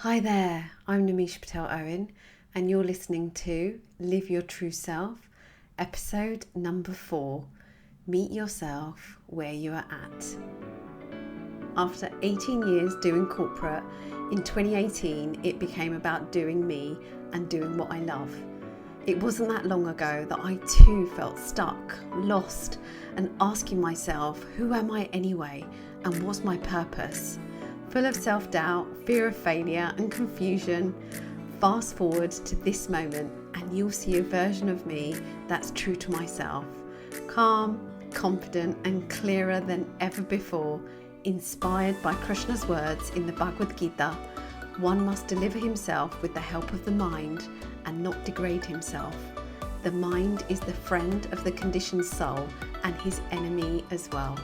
Hi there, I'm Namish Patel Owen, and you're listening to Live Your True Self, episode number 4 Meet Yourself Where You Are At. After 18 years doing corporate, in 2018 it became about doing me and doing what I love. It wasn't that long ago that I too felt stuck, lost, and asking myself, who am I anyway, and what's my purpose? Full of self-doubt, fear of failure and confusion. Fast forward to this moment and you'll see a version of me that's true to myself. Calm, confident and clearer than ever before, inspired by Krishna's words in the Bhagavad Gita, one must deliver himself with the help of the mind and not degrade himself. The mind is the friend of the conditioned soul and his enemy as well.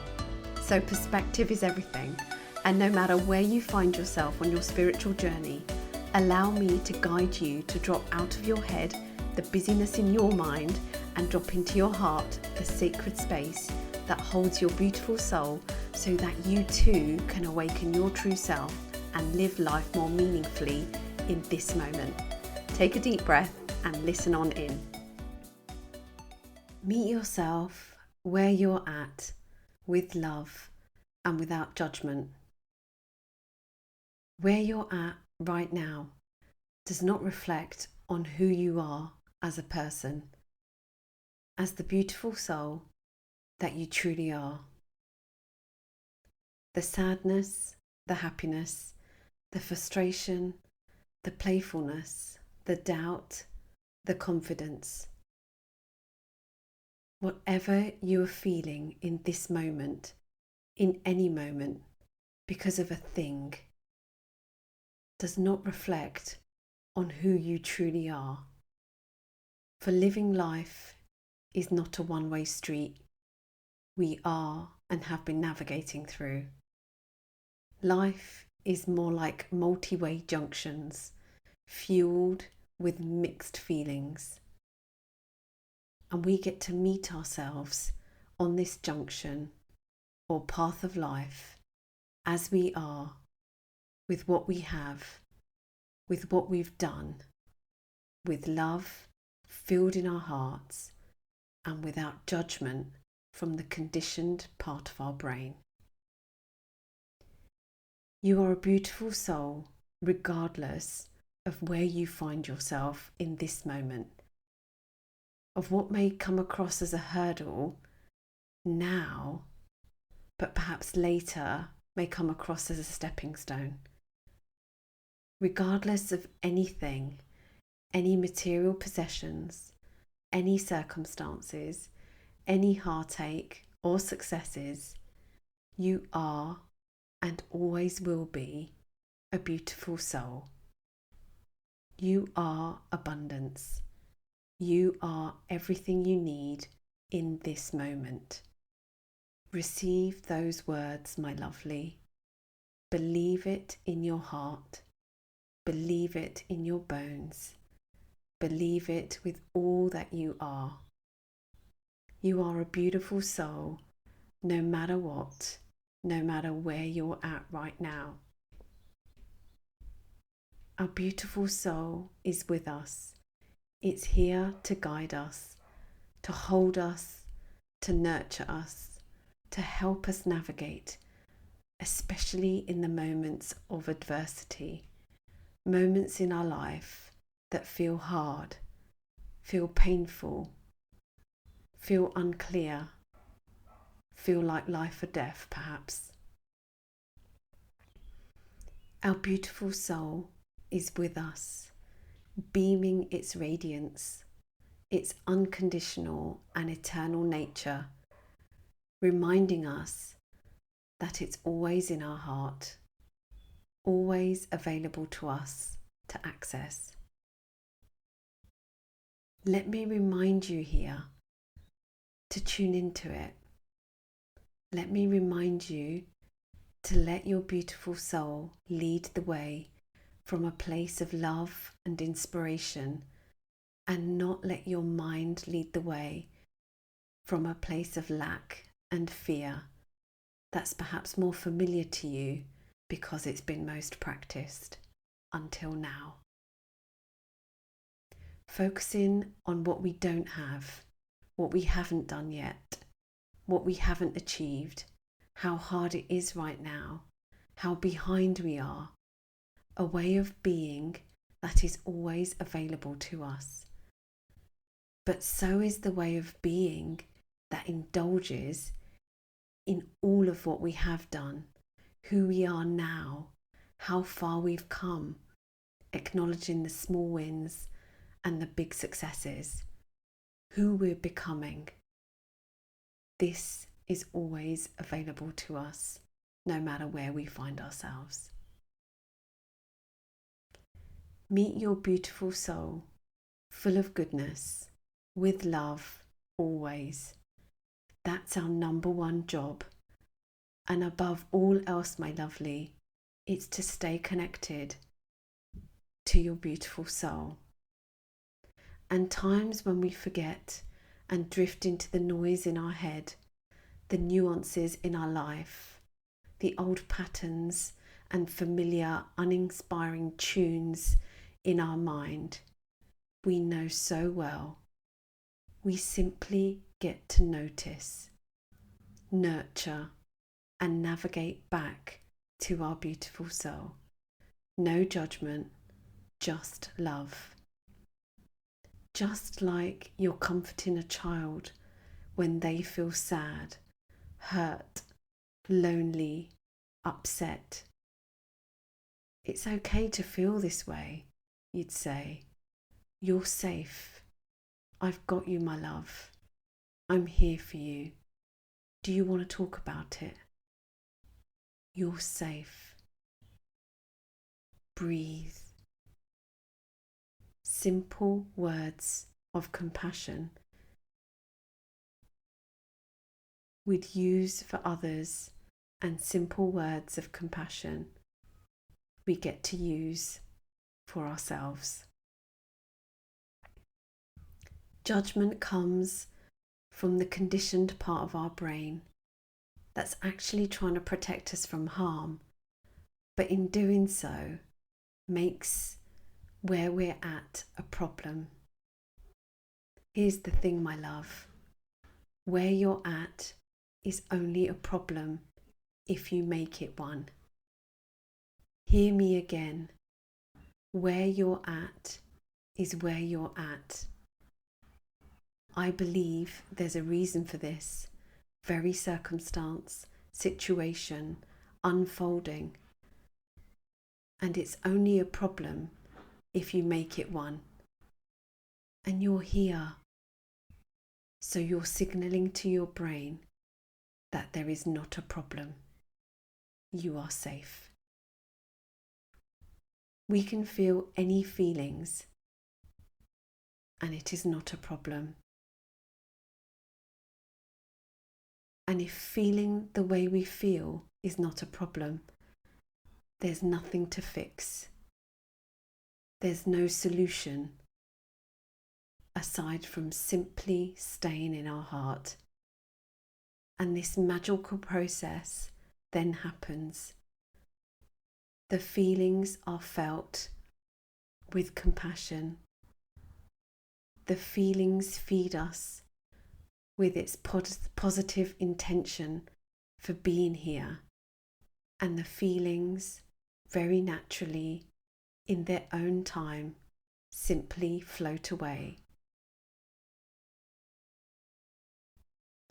So perspective is everything. And no matter where you find yourself on your spiritual journey, allow me to guide you to drop out of your head the busyness in your mind and drop into your heart the sacred space that holds your beautiful soul so that you too can awaken your true self and live life more meaningfully in this moment. Take a deep breath and listen on in. Meet yourself where you're at with love and without judgment. Where you're at right now does not reflect on who you are as a person, as the beautiful soul that you truly are. The sadness, the happiness, the frustration, the playfulness, the doubt, the confidence. Whatever you are feeling in this moment, in any moment, because of a thing, does not reflect on who you truly are. For living life is not a one-way street we are and have been navigating through. Life is more like multi-way junctions, fueled with mixed feelings. And we get to meet ourselves on this junction or path of life as we are, with what we have, with what we've done, with love filled in our hearts and without judgment from the conditioned part of our brain. You are a beautiful soul regardless of where you find yourself in this moment, of what may come across as a hurdle now, but perhaps later may come across as a stepping stone. Regardless of anything, any material possessions, any circumstances, any heartache or successes, you are and always will be a beautiful soul. You are abundance. You are everything you need in this moment. Receive those words, my lovely. Believe it in your heart. Believe it in your bones. Believe it with all that you are. You are a beautiful soul, no matter what, no matter where you're at right now. Our beautiful soul is with us. It's here to guide us, to hold us, to nurture us, to help us navigate, especially in the moments of adversity, moments in our life that feel hard, feel painful, feel unclear, feel like life or death perhaps. Our beautiful soul is with us, beaming its radiance, its unconditional and eternal nature, reminding us that it's always in our heart, always available to us to access. Let me remind you here to tune into it. Let me remind you to let your beautiful soul lead the way from a place of love and inspiration, and not let your mind lead the way from a place of lack and fear that's perhaps more familiar to you because it's been most practiced. until now. Focusing on what we don't have, what we haven't done yet, what we haven't achieved, how hard it is right now, how behind we are, a way of being that is always available to us. But so is the way of being that indulges in all of what we have done, who we are now, how far we've come, acknowledging the small wins and the big successes, who we're becoming. This is always available to us, no matter where we find ourselves. Meet your beautiful soul, full of goodness, with love, always. That's our number one job. And above all else, my lovely, it's to stay connected to your beautiful soul. And times when we forget and drift into the noise in our head, the nuances in our life, the old patterns and familiar, uninspiring tunes in our mind, we know so well. We simply get to notice, nurture, and navigate back to our beautiful soul. No judgment, just love. Just like you're comforting a child when they feel sad, hurt, lonely, upset. It's okay to feel this way, you'd say. You're safe. I've got you, my love. I'm here for you. Do you want to talk about it? You're safe. Breathe. Simple words of compassion we'd use for others, and simple words of compassion we get to use for ourselves. Judgment comes from the conditioned part of our brain that's actually trying to protect us from harm, but in doing so makes where we're at a problem. Here's the thing, my love. Where you're at is only a problem if you make it one. Hear me again. Where you're at is where you're at. I believe there's a reason for this very circumstance, situation, unfolding. And it's only a problem if you make it one. And you're here. So you're signalling to your brain that there is not a problem. You are safe. We can feel any feelings, and it is not a problem. And if feeling the way we feel is not a problem, there's nothing to fix. There's no solution aside from simply staying in our heart. And this magical process then happens. The feelings are felt with compassion. The feelings feed us with its positive intention for being here. And the feelings, very naturally, in their own time, simply float away.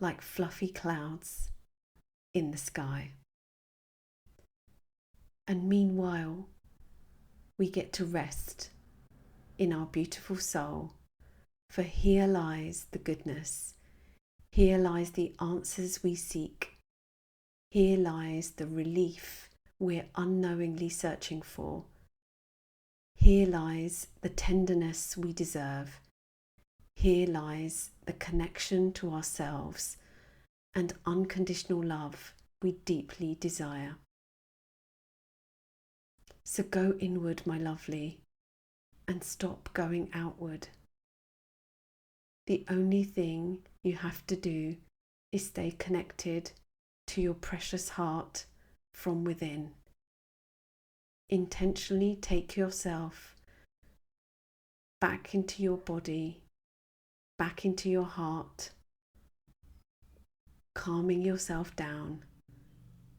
Like fluffy clouds in the sky. And meanwhile, we get to rest in our beautiful soul, for here lies the goodness. Here lies the answers we seek. Here lies the relief we're unknowingly searching for. Here lies the tenderness we deserve. Here lies the connection to ourselves and unconditional love we deeply desire. So go inward, my lovely, and stop going outward. The only thing you have to do is stay connected to your precious heart from within. intentionally take yourself back into your body, back into your heart, calming yourself down,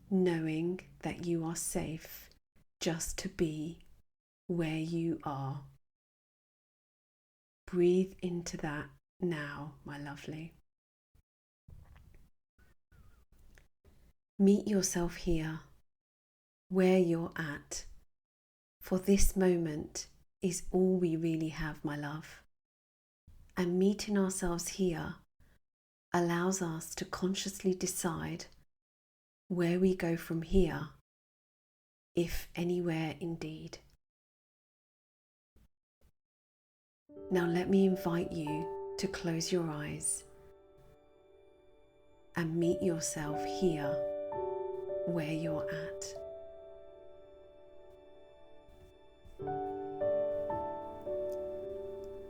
knowing that you are safe just to be where you are. Breathe into that now, my lovely. Meet yourself here, where you're at, for this moment is all we really have, my love. And meeting ourselves here allows us to consciously decide where we go from here, if anywhere indeed. Now let me invite you to close your eyes and meet yourself here where you're at.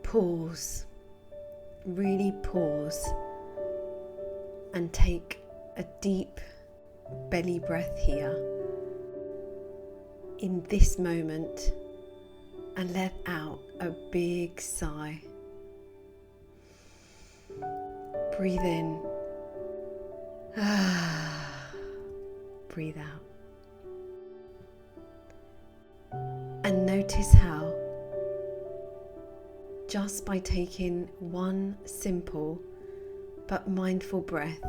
Pause, really pause, and take a deep belly breath here in this moment and let out a big sigh. Breathe in. Breathe out. And notice how, just by taking one simple but mindful breath,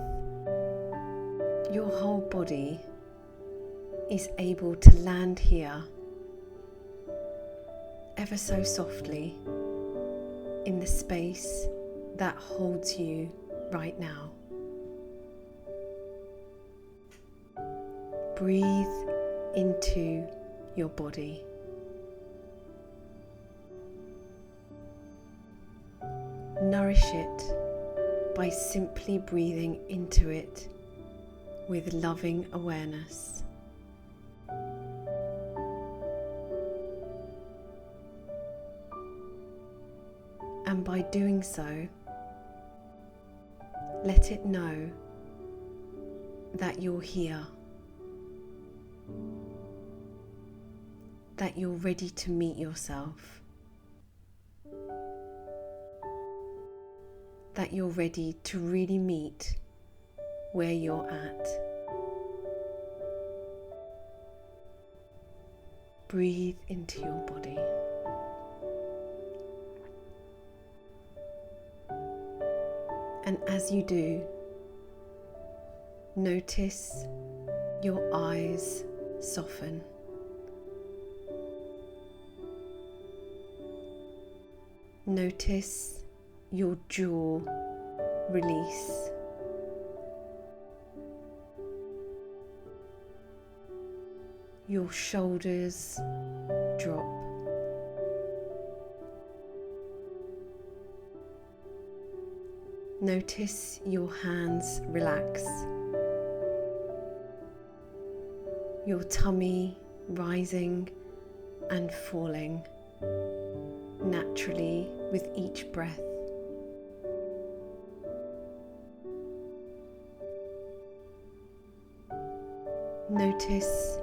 your whole body is able to land here ever so softly in the space that holds you right now. Breathe into your body. Nourish it by simply breathing into it with loving awareness. And by doing so, let it know that you're here, that you're ready to meet yourself, that you're ready to really meet where you're at. Breathe into your body. And as you do, notice your eyes soften. Notice your jaw release. Your shoulders drop. Notice your hands relax. Your tummy rising and falling naturally with each breath. Notice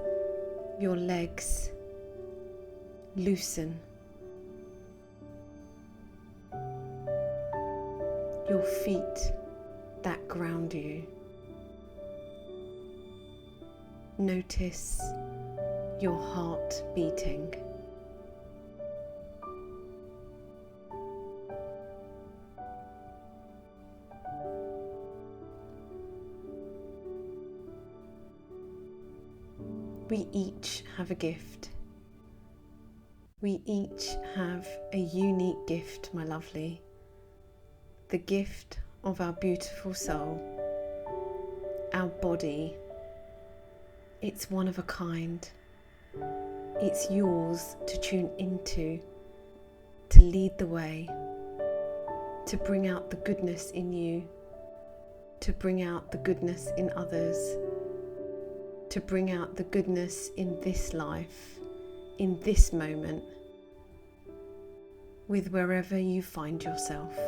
your legs loosen. Your feet that ground you. Notice your heart beating. We each have a gift. We each have a unique gift, my lovely. The gift of our beautiful soul, our body. It's one of a kind. It's yours to tune into, to lead the way, to bring out the goodness in you, to bring out the goodness in others, to bring out the goodness in this life, in this moment, with wherever you find yourself.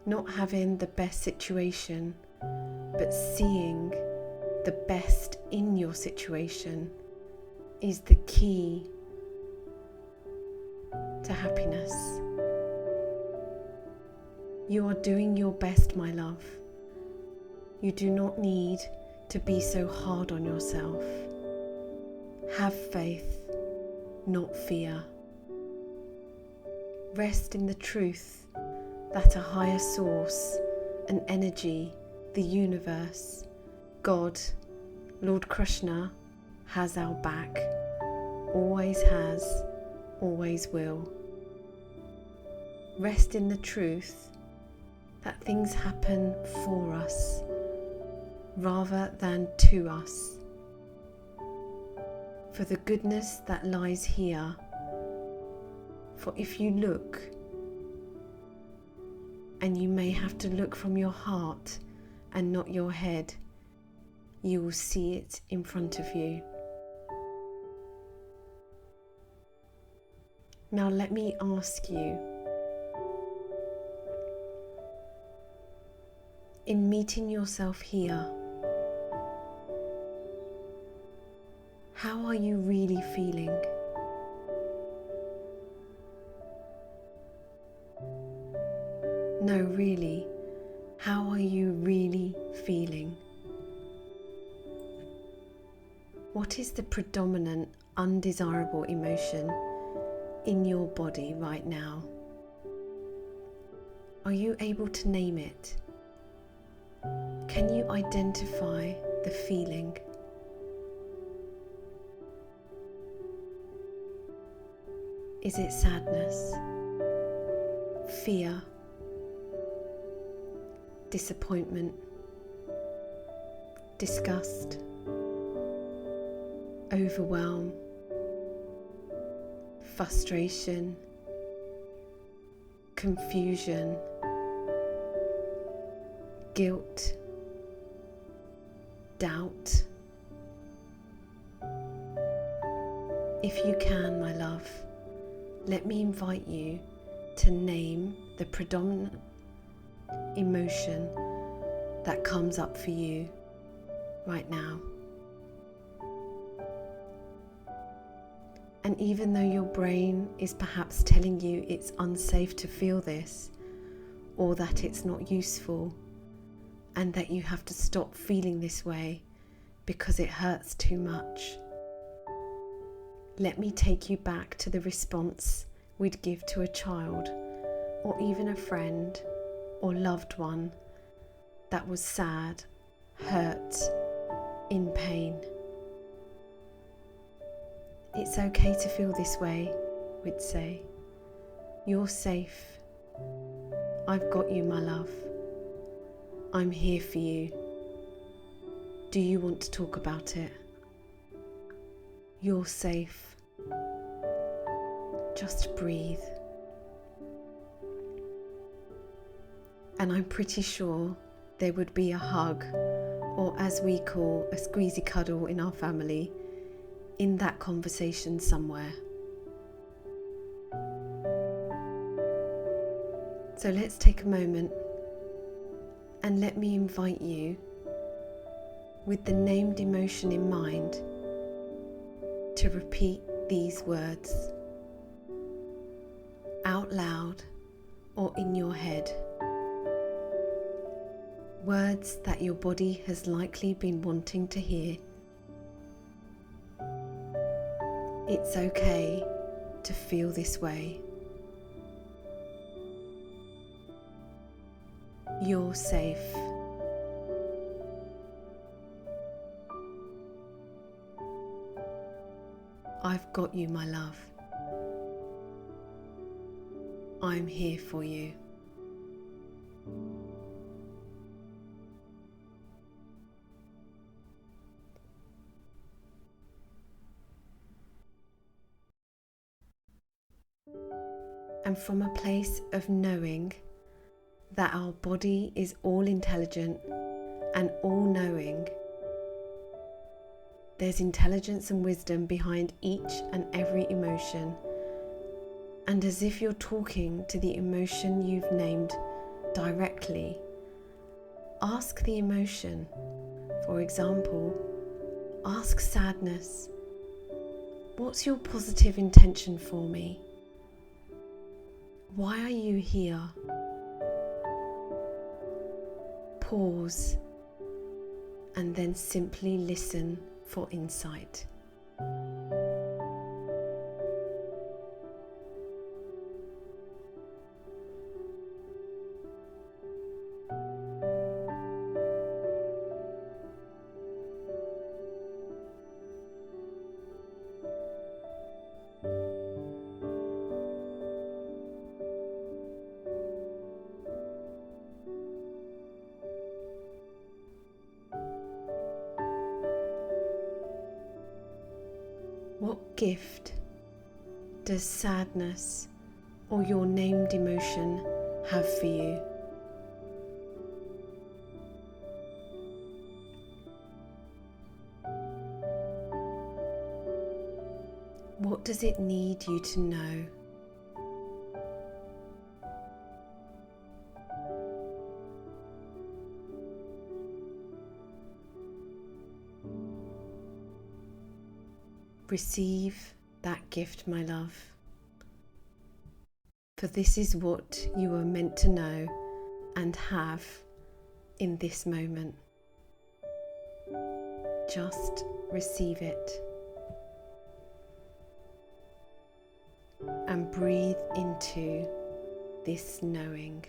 Not having the best situation, but seeing the best in your situation is the key to happiness. You are doing your best, my love. You do not need to be so hard on yourself. Have faith, not fear. Rest in the truth that a higher source, an energy, the universe, God, Lord Krishna, has our back, always has, always will. Rest in the truth that things happen for us rather than to us. For the goodness that lies here, for if you look, and you may have to look from your heart and not your head, you will see it in front of you. Now let me ask you, in meeting yourself here, how are you really feeling? No, really, how are you really feeling? What is the predominant undesirable emotion in your body right now? Are you able to name it? Can you identify the feeling? Is it sadness, fear, disappointment, disgust, overwhelm, frustration, confusion, guilt, doubt? If you can, my love, let me invite you to name the predominant emotion that comes up for you right now. And even though your brain is perhaps telling you it's unsafe to feel this, or that it's not useful, and that you have to stop feeling this way because it hurts too much, let me take you back to the response we'd give to a child, or even a friend or loved one that was sad, hurt, in pain. It's okay to feel this way, we'd say. You're safe. I've got you, my love. I'm here for you. Do you want to talk about it? You're safe. Just breathe. And I'm pretty sure there would be a hug, or as we call a squeezy cuddle in our family, in that conversation somewhere. So let's take a moment and let me invite you, with the named emotion in mind, to repeat these words out loud or in your head. Words that your body has likely been wanting to hear. It's okay to feel this way. You're safe. I've got you, my love. I'm here for you. And from a place of knowing that our body is all intelligent and all knowing, there's intelligence and wisdom behind each and every emotion. And as if you're talking to the emotion you've named directly, ask the emotion For example, ask sadness, what's your positive intention for me? Why are you here? Pause and then simply listen for insight. What gift does sadness or your named emotion have for you? What does it need you to know? Receive that gift, my love, for this is what you are meant to know and have in this moment. Just receive it and breathe into this knowing.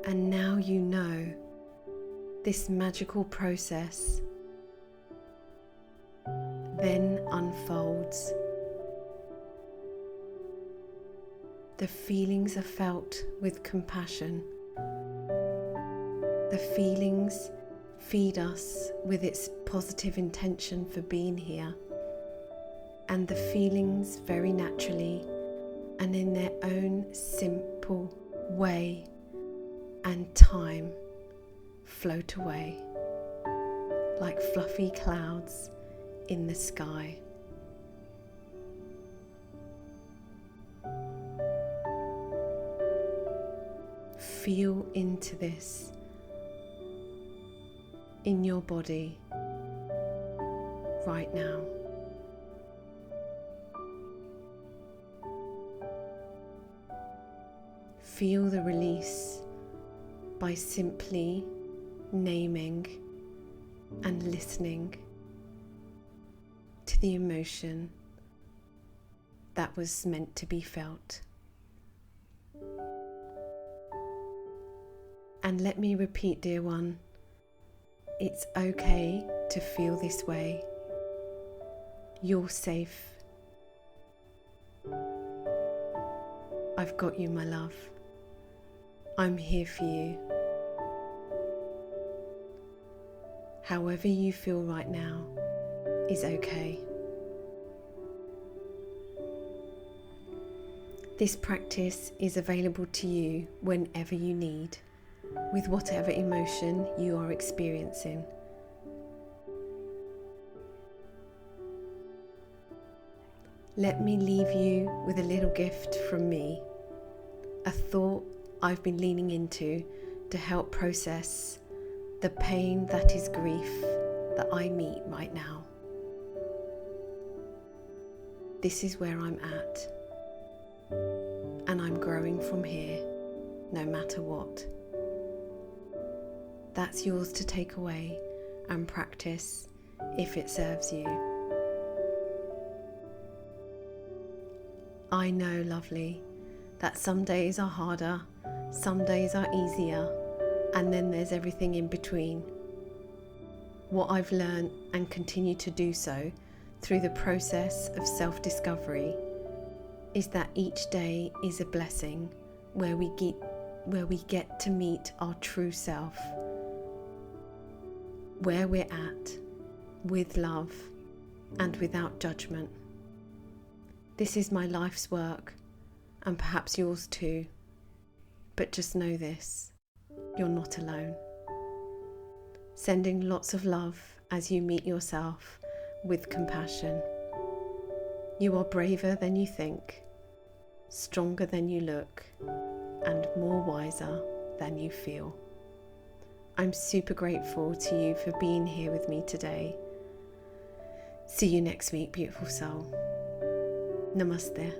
And now you know this magical process then unfolds. The feelings are felt with compassion. The feelings feed us with its positive intention for being here. And the feelings very naturally and in their own simple way and time float away like fluffy clouds in the sky. Feel into this in your body right now. Feel the release by simply naming and listening to the emotion that was meant to be felt. And let me repeat, dear one, it's okay to feel this way. You're safe. I've got you, my love. I'm here for you. However you feel right now is okay. This practice is available to you whenever you need, with whatever emotion you are experiencing. Let me leave you with a little gift from me, a thought I've been leaning into to help process the pain that is grief that I meet right now. This is where I'm at, and I'm growing from here, no matter what. That's yours to take away and practice if it serves you. I know, lovely, that some days are harder, some days are easier, and then there's everything in between. What I've learned and continue to do so through the process of self-discovery is that each day is a blessing where we get to meet our true self, where we're at, with love and without judgment. This is my life's work, and perhaps yours too, but just know this: you're not alone. Sending lots of love as you meet yourself with compassion. You are braver than you think, stronger than you look, and more wiser than you feel. I'm super grateful to you for being here with me today. See you next week, beautiful soul. Namaste.